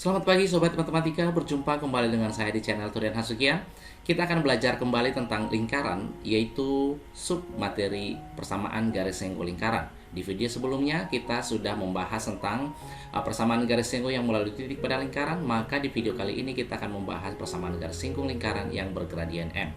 Selamat pagi Sobat Matematika, berjumpa kembali dengan saya di channel Turian Hasukian. Kita akan belajar kembali tentang lingkaran, yaitu submateri persamaan garis senggo lingkaran. Di video sebelumnya kita sudah membahas tentang persamaan garis senggo yang melalui titik pada lingkaran. Maka di video kali ini kita akan membahas persamaan garis singgung lingkaran yang bergradien M.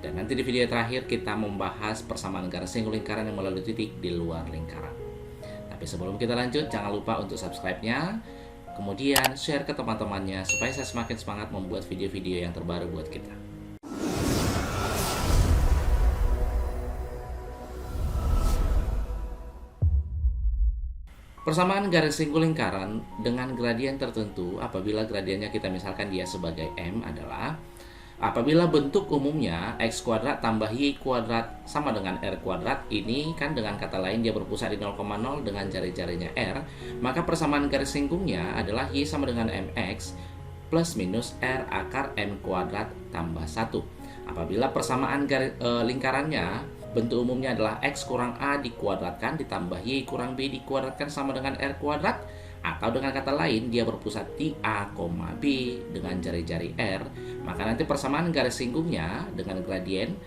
Dan nanti di video terakhir kita membahas persamaan garis singgung lingkaran yang melalui titik di luar lingkaran. Tapi sebelum kita lanjut, jangan lupa untuk subscribe-nya, kemudian share ke teman-temannya supaya saya semakin semangat membuat video-video yang terbaru buat kita. Persamaan garis singgung lingkaran dengan gradien tertentu apabila gradiennya kita misalkan dia sebagai M adalah apabila bentuk umumnya x kuadrat tambah y kuadrat sama dengan r kuadrat. Ini kan dengan kata lain dia berpusat di 0,0 dengan jari-jarinya r. Maka persamaan garis singgungnya adalah y sama dengan mx plus minus r akar m kuadrat tambah 1. Apabila persamaan garis lingkarannya bentuk umumnya adalah x kurang a dikuadratkan ditambah y kurang b dikuadratkan sama dengan r kuadrat. Atau dengan kata lain dia berpusat di A, B dengan jari-jari R. Maka nanti persamaan garis singgungnya dengan gradien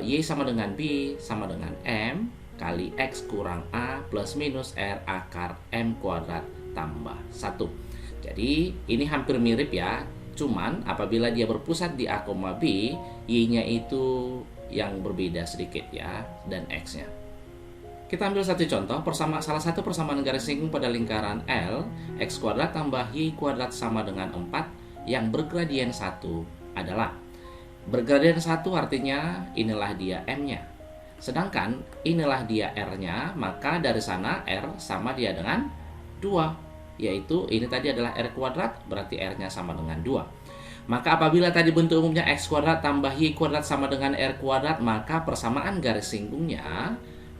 Y sama dengan B sama dengan M kali X kurang A plus minus R akar M kuadrat tambah 1. Jadi ini hampir mirip ya. Cuman apabila dia berpusat di A, B, Y-nya itu yang berbeda sedikit ya, dan X-nya. Kita ambil satu contoh, salah satu persamaan garis singgung pada lingkaran L, x kuadrat tambah y kuadrat sama dengan 4 yang bergradien 1 adalah bergradien 1 artinya inilah dia M-nya. Sedangkan inilah dia R-nya, maka dari sana R sama dia dengan 2, yaitu ini tadi adalah R kuadrat, berarti R-nya sama dengan 2. Maka apabila tadi bentuk umumnya x kuadrat tambah y kuadrat sama dengan r kuadrat, maka persamaan garis singgungnya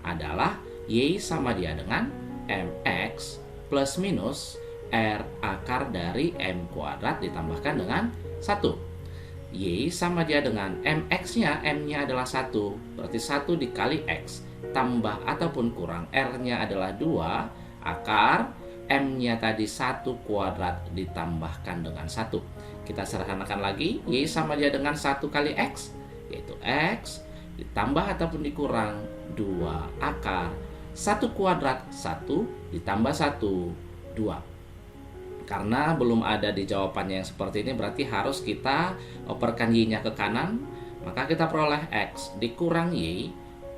adalah y sama dia dengan mx plus minus r akar dari m kuadrat ditambahkan dengan 1. Y sama dia dengan mx-nya, m-nya adalah 1, berarti 1 dikali x tambah ataupun kurang r-nya adalah 2 akar m-nya tadi 1 kuadrat ditambahkan dengan 1. Kita sederhanakan lagi, y sama dia dengan 1 kali x, yaitu x ditambah ataupun dikurang 2 akar 1 kuadrat 1 ditambah 1, 2. Karena belum ada di jawabannya yang seperti ini, berarti harus kita operkan y-nya ke kanan. Maka kita peroleh x dikurang y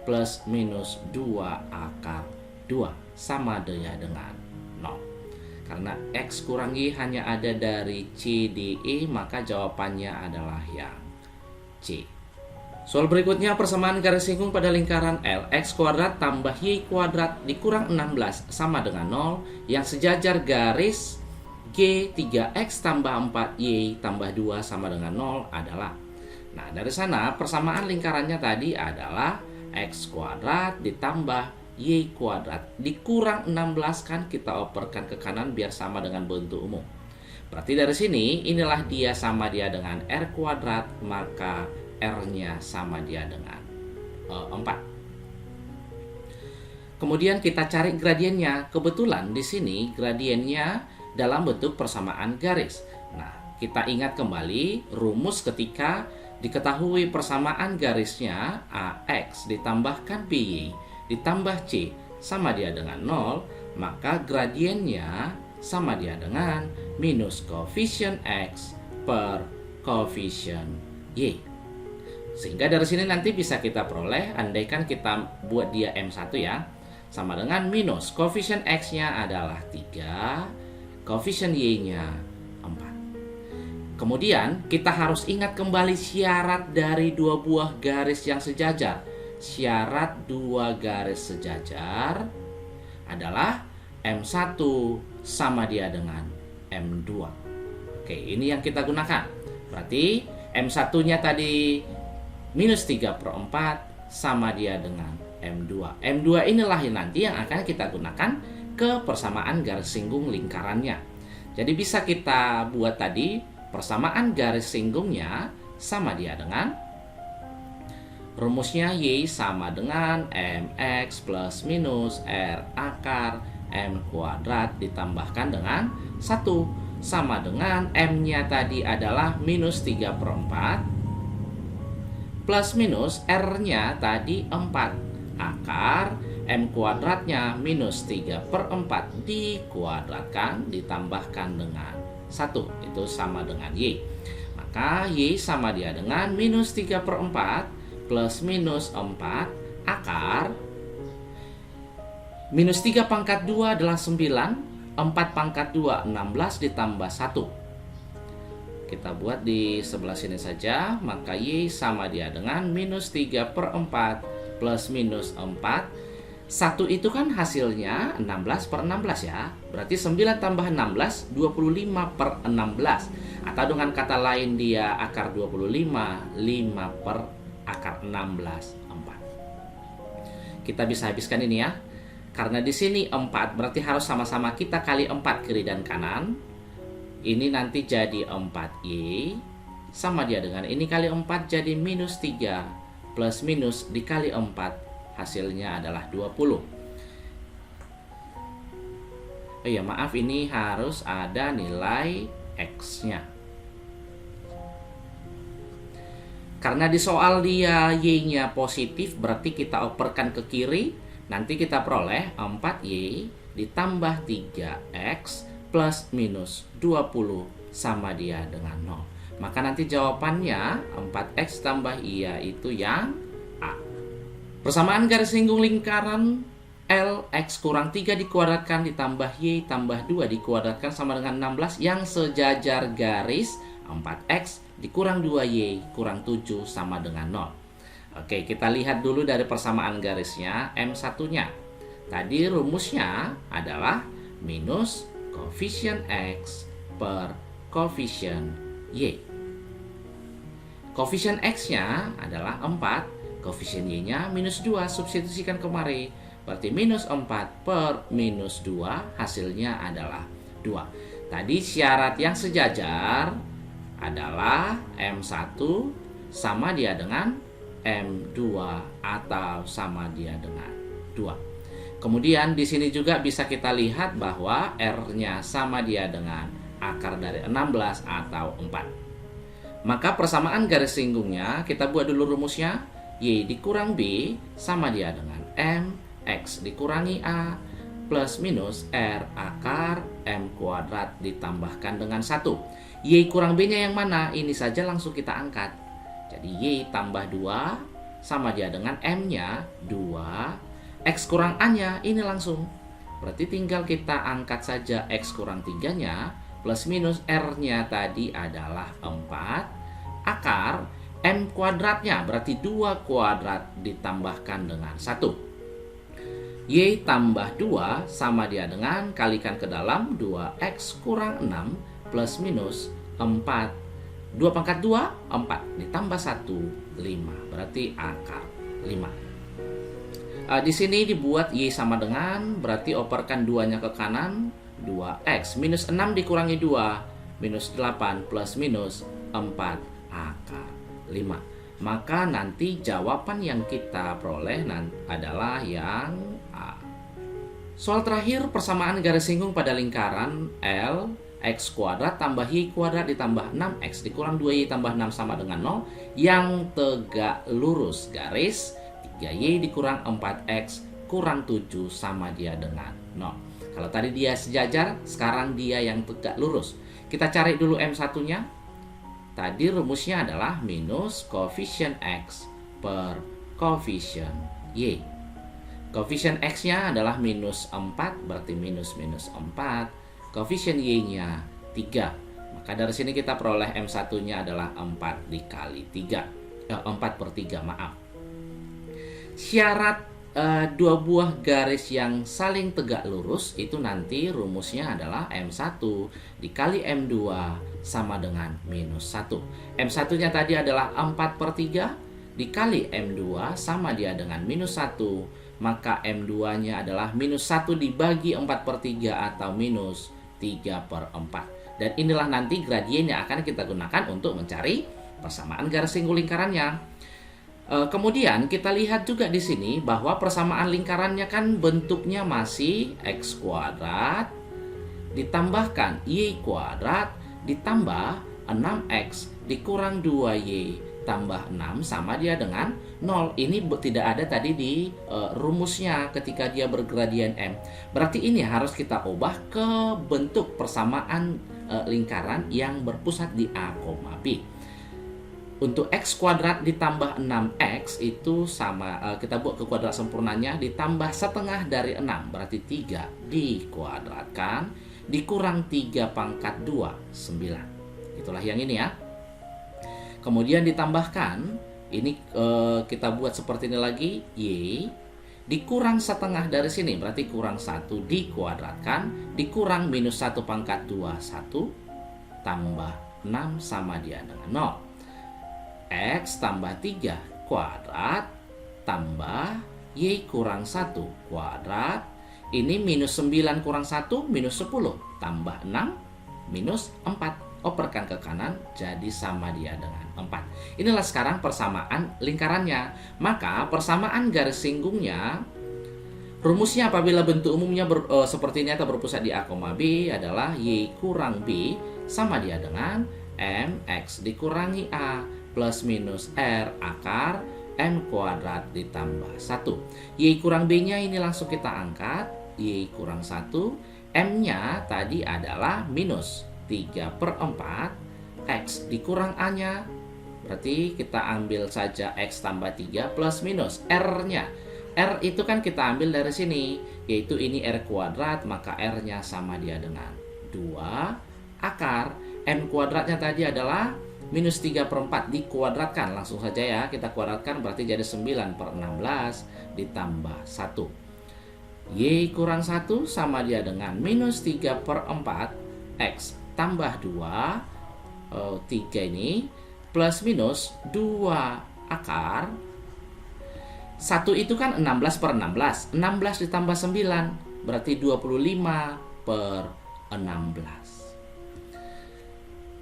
plus minus 2 akar 2 sama dengan 0. Karena x kurang y hanya ada dari C, D, E, maka jawabannya adalah yang C. Soal berikutnya, persamaan garis singgung pada lingkaran L, x kuadrat tambah y kuadrat dikurang 16 sama dengan 0 yang sejajar garis G 3x tambah 4y tambah 2 sama dengan 0 adalah. Nah, dari sana persamaan lingkarannya tadi adalah x kuadrat ditambah y kuadrat dikurang 16, kan kita operkan ke kanan biar sama dengan bentuk umum. Berarti dari sini inilah dia sama dia dengan r kuadrat, maka R-nya sama dia dengan 4. Kemudian kita cari gradiennya. Kebetulan di sini gradiennya dalam bentuk persamaan garis. Nah, kita ingat kembali rumus ketika diketahui persamaan garisnya AX ditambahkan BY ditambah C sama dia dengan 0, maka gradiennya sama dia dengan minus koefisien X per koefisien Y. Sehingga dari sini nanti bisa kita peroleh, andaikan kita buat dia M1 ya, sama dengan minus koefisien X-nya adalah 3, koefisien Y-nya 4. Kemudian kita harus ingat kembali syarat dari dua buah garis yang sejajar. Syarat dua garis sejajar adalah M1 sama dia dengan M2. Oke, ini yang kita gunakan. Berarti M1-nya tadi minus 3/4 sama dia dengan M2. M2 inilah yang nanti yang akan kita gunakan ke persamaan garis singgung lingkarannya. Jadi bisa kita buat tadi persamaan garis singgungnya sama dia dengan rumusnya y sama dengan mx plus minus r akar m kuadrat ditambahkan dengan 1. sama dengan M-nya tadi adalah minus 3/4 plus minus R-nya tadi 4 akar M kuadratnya minus 3/4 dikuadratkan ditambahkan dengan 1, itu sama dengan Y. Maka Y sama dia dengan minus 3/4 plus minus 4 akar minus 3 pangkat 2 adalah 9, 4 pangkat 2 16 ditambah 1. Kita buat di sebelah sini saja, maka Y sama dia dengan minus 3/4 plus minus 4. 1 itu kan hasilnya 16/16 ya. Berarti 9 tambah 16, 25/16. Atau dengan kata lain dia akar 25, 5 per akar 16, 4. Kita bisa habiskan ini ya. Karena di sini 4 berarti harus sama-sama kita kali 4 kiri dan kanan. Ini nanti jadi 4Y sama dia dengan ini kali 4 jadi minus 3 plus minus dikali 4 hasilnya adalah 20. Oh ya maaf, ini harus ada nilai X-nya. Karena di soal dia Y-nya positif berarti kita operkan ke kiri. Nanti kita peroleh 4Y ditambah 3X plus minus 20 sama dia dengan 0. Maka nanti jawabannya 4X tambah Y itu yang A. Persamaan garis singgung lingkaran L, X kurang 3 dikuadratkan ditambah Y tambah 2 dikuadratkan sama dengan 16 yang sejajar garis 4X dikurang 2Y kurang 7 sama dengan 0. Oke, kita lihat dulu dari persamaan garisnya M1-nya. Tadi rumusnya adalah minus koefisien X per koefisien Y. Koefisien X-nya adalah 4, koefisien Y-nya minus 2, substitusikan kemari. Berarti minus 4 per minus 2 hasilnya adalah 2. Tadi syarat yang sejajar adalah M1 sama dia dengan M2 atau sama dia dengan 2. Kemudian di sini juga bisa kita lihat bahwa R-nya sama dia dengan akar dari 16 atau 4. Maka persamaan garis singgungnya kita buat dulu rumusnya. Y dikurang B sama dia dengan M X dikurangi A plus minus R akar M kuadrat ditambahkan dengan 1. Y kurang B-nya yang mana? Ini saja langsung kita angkat. Jadi Y tambah 2 sama dia dengan M-nya 2, X kurang A-nya ini langsung. Berarti tinggal kita angkat saja X kurang 3-nya plus minus R-nya tadi adalah 4 akar M kuadratnya berarti 2 kuadrat ditambahkan dengan 1. Y tambah 2 sama dia dengan kalikan ke dalam 2X kurang 6 plus minus 4. 2 pangkat 2, 4 ditambah 1, 5. Berarti akar 5. Di sini dibuat Y sama dengan, berarti operkan 2-nya ke kanan, 2X. Minus 6 dikurangi 2, minus 8 plus minus 4 akar 5. Maka nanti jawaban yang kita peroleh adalah yang A. Soal terakhir, persamaan garis singgung pada lingkaran L, X kuadrat tambah Y kuadrat ditambah 6X dikurang 2Y tambah 6 sama dengan 0 yang tegak lurus garis 3Y dikurang 4X kurang 7 sama dia dengan 0. Kalau tadi dia sejajar, sekarang dia yang tegak lurus. Kita cari dulu M1-nya. Tadi rumusnya adalah minus koefisien X per koefisien Y. Koefisien X-nya adalah minus 4, berarti minus 4. Koefisien Y-nya 3. Maka dari sini kita peroleh M1-nya adalah 4 dikali 3. 4/3, maaf. Syarat dua buah garis yang saling tegak lurus itu nanti rumusnya adalah M1 dikali M2 sama dengan minus 1. M1-nya tadi adalah 4/3 dikali M2 sama dia dengan minus 1. Maka M2-nya adalah minus 1 dibagi 4/3 atau minus 3/4. Dan inilah nanti gradien yang akan kita gunakan untuk mencari persamaan garis singgung lingkarannya. Kemudian kita lihat juga di sini bahwa persamaan lingkarannya kan bentuknya masih X kuadrat ditambahkan Y kuadrat ditambah 6X dikurang 2Y tambah 6 sama dia dengan 0. Ini tidak ada tadi di rumusnya ketika dia bergradian M. Berarti ini harus kita ubah ke bentuk persamaan lingkaran yang berpusat di A, B. Untuk X kuadrat ditambah 6X itu sama, kita buat ke kuadrat sempurnanya, ditambah setengah dari 6, berarti 3 dikuadratkan, dikurang 3 pangkat 2, 9. Itulah yang ini ya. Kemudian ditambahkan, ini kita buat seperti ini lagi, Y, dikurang setengah dari sini, berarti kurang 1 dikuadratkan, dikurang minus 1 pangkat 2, 1, tambah 6 sama dia dengan 0. X tambah 3 kuadrat tambah Y kurang 1 kuadrat. Ini minus 9 kurang 1 minus 10 tambah 6 minus 4. Operkan ke kanan jadi sama dia dengan 4. Inilah sekarang persamaan lingkarannya. Maka persamaan garis singgungnya, rumusnya apabila bentuk umumnya seperti ini atau berpusat di A, B adalah Y kurang B sama dia dengan MX dikurangi A plus minus R akar M kuadrat ditambah 1. Y kurang B-nya ini langsung kita angkat. Y kurang 1. M-nya tadi adalah minus 3/4. X dikurang A-nya. Berarti kita ambil saja X tambah 3 plus minus R-nya. R itu kan kita ambil dari sini. Yaitu ini R kuadrat, maka R-nya sama dia dengan 2 akar. M kuadratnya tadi adalah minus 3/4 dikuadratkan, langsung saja ya kita kuadratkan, berarti jadi 9/16 ditambah 1. Y kurang 1 sama dia dengan minus 3/4 X tambah 2, 3 ini plus minus 2 akar 1 itu kan 16/16, 16 ditambah 9 berarti 25/16.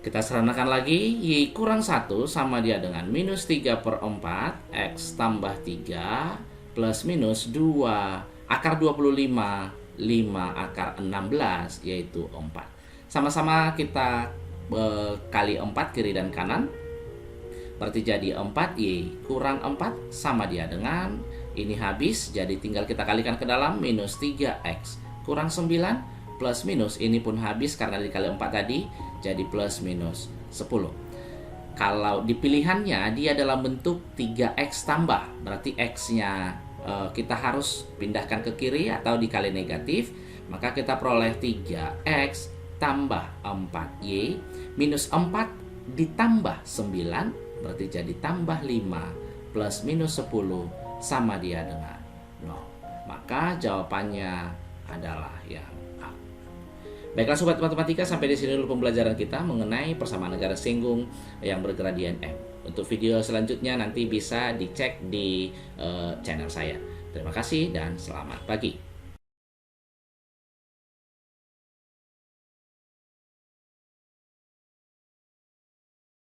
Kita sederhanakan lagi, Y kurang 1 sama dia dengan minus 3/4 X tambah 3 plus minus 2 akar 25, 5 akar 16 yaitu 4. Sama-sama kita kali 4 kiri dan kanan, berarti jadi 4 Y kurang 4 sama dia dengan, ini habis jadi tinggal kita kalikan ke dalam, minus 3X kurang 9 plus minus, ini pun habis karena dikali 4 tadi, jadi plus minus 10. Kalau di pilihannya dia dalam bentuk 3X tambah, berarti X-nya kita harus pindahkan ke kiri atau dikali negatif, maka kita peroleh 3X tambah 4Y minus 4 ditambah 9, berarti jadi tambah 5 plus minus 10 sama dia dengan 0. Maka jawabannya adalah yang A. Baiklah sobat matematika, sampai di sini dulu pembelajaran kita mengenai persamaan garis singgung yang bergradian M. Untuk video selanjutnya nanti bisa dicek di channel saya. Terima kasih dan selamat pagi.